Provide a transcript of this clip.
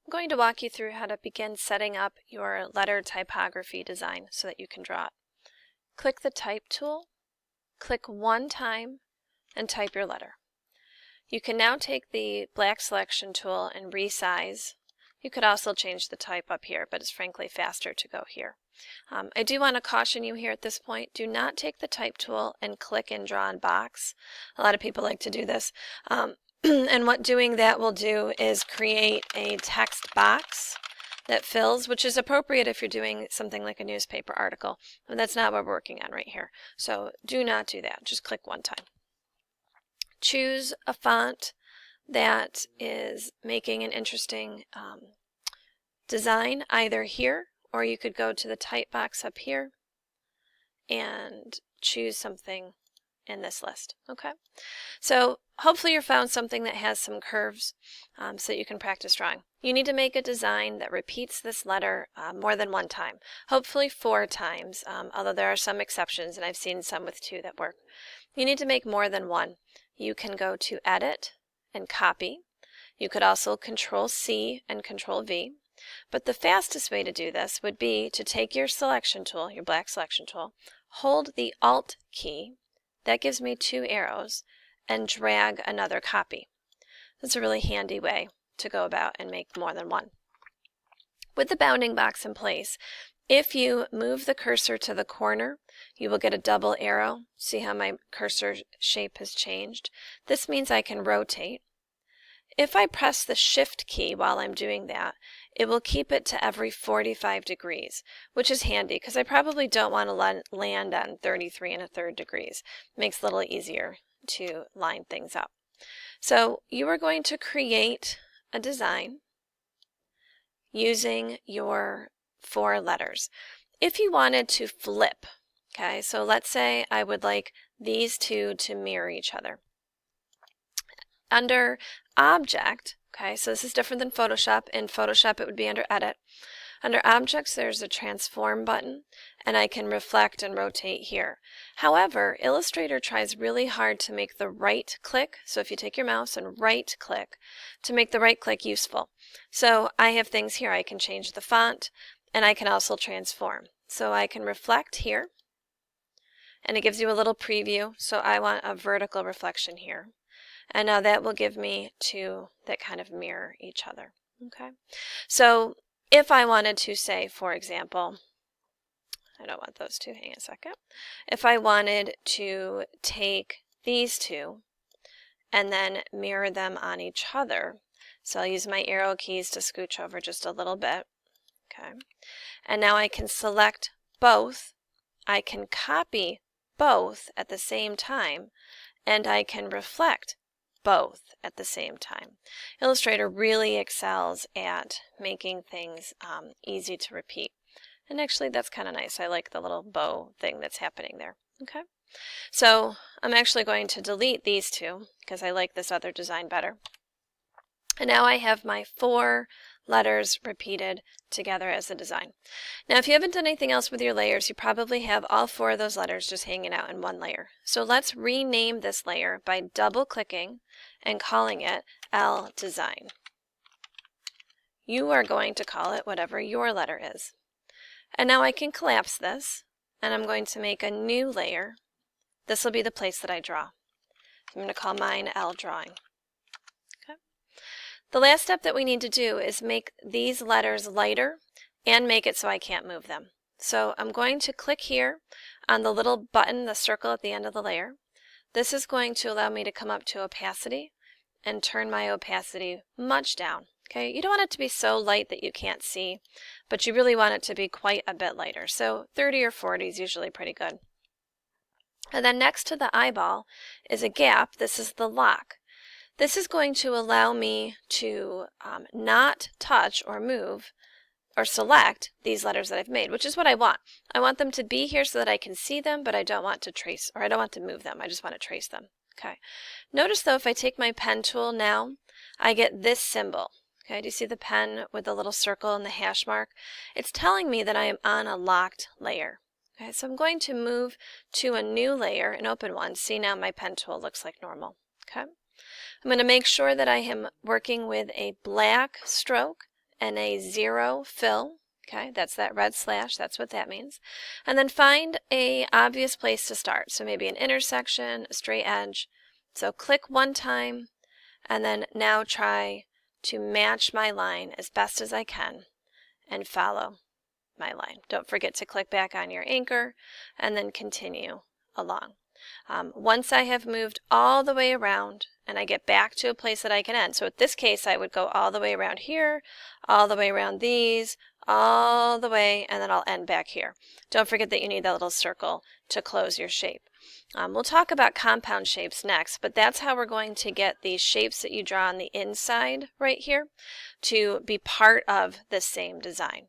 I'm going to walk you through how to begin setting up your letter typography design so that you can draw it. Click the Type tool, click one time, and type your letter. You can now take the black selection tool and resize. You could also change the type up here, but it's frankly faster to go here. I do want to caution you here at this point, do not take the Type tool and click and draw in box. A lot of people like to do this. And what doing that will do is create a text box that fills, which is appropriate if you're doing something like a newspaper article. But that's not what we're working on right here. So do not do that. Just click one time. Choose a font that is making an interesting design either here, or you could go to the type box up here and choose something in this list. Okay, so hopefully you found something that has some curves so that you can practice drawing. You need to make a design that repeats this letter more than one time, hopefully 4 times, although there are some exceptions and I've seen some with 2 that work. You need to make more than one. You can go to Edit and Copy. You could also Control C and Control V. But the fastest way to do this would be to take your selection tool, your black selection tool, hold the Alt key, that gives me 2 arrows, and drag another copy. That's a really handy way to go about and make more than one. With the bounding box in place, if you move the cursor to the corner, you will get a double arrow. See how my cursor shape has changed? This means I can rotate. If I press the Shift key while I'm doing that, it will keep it to every 45 degrees, which is handy because I probably don't want to land on 33 1/3 degrees. It makes it a little easier to line things up. So you are going to create a design using your 4 letters. If you wanted to flip, okay, so let's say I would like these 2 to mirror each other. Under Object, okay, so this is different than Photoshop. In Photoshop it would be under Edit. Under Objects there's a Transform button, and I can reflect and rotate here. However, Illustrator tries really hard to make the right click, so if you take your mouse and right click, to make the right click useful. So I have things here. I can change the font, and I can also transform. So I can reflect here, and it gives you a little preview. So I want a vertical reflection here. And now that will give me 2 that kind of mirror each other. Okay, so if I wanted to say, for example, I don't want those 2, hang on a second. If I wanted to take these 2 and then mirror them on each other, so I'll use my arrow keys to scooch over just a little bit. Okay, and now I can select both. I can copy both at the same time, and I can reflect both at the same time. Illustrator really excels at making things easy to repeat. And actually that's kind of nice. I like the little bow thing that's happening there. Okay, so I'm actually going to delete these 2 because I like this other design better. And now I have my 4 letters repeated together as a design. Now if you haven't done anything else with your layers, you probably have all 4 of those letters just hanging out in one layer. So let's rename this layer by double clicking and calling it L Design. You are going to call it whatever your letter is. And now I can collapse this, and I'm going to make a new layer. This will be the place that I draw. I'm going to call mine L Drawing. The last step that we need to do is make these letters lighter and make it so I can't move them. So I'm going to click here on the little button, the circle at the end of the layer. This is going to allow me to come up to opacity and turn my opacity much down. Okay, you don't want it to be so light that you can't see, but you really want it to be quite a bit lighter. So 30 or 40 is usually pretty good. And then next to the eyeball is a gap. This is the lock. This is going to allow me to not touch or move or select these letters that I've made, which is what I want. I want them to be here so that I can see them, but I don't want to trace, or I don't want to move them. I just want to trace them. Okay. Notice though, if I take my pen tool now, I get this symbol. Okay, do you see the pen with the little circle and the hash mark? It's telling me that I am on a locked layer. Okay, so I'm going to move to a new layer, an open one. See, now my pen tool looks like normal. Okay. I'm going to make sure that I am working with a black stroke and a 0 fill. Okay, that's that red slash, that's what that means. And then find a obvious place to start. So maybe an intersection, a straight edge. So click one time, and then now try to match my line as best as I can and follow my line. Don't forget to click back on your anchor and then continue along. Once I have moved all the way around and I get back to a place that I can end. So in this case, I would go all the way around here, all the way around these, all the way, and then I'll end back here. Don't forget that you need that little circle to close your shape. We'll talk about compound shapes next, but that's how we're going to get these shapes that you draw on the inside right here to be part of the same design.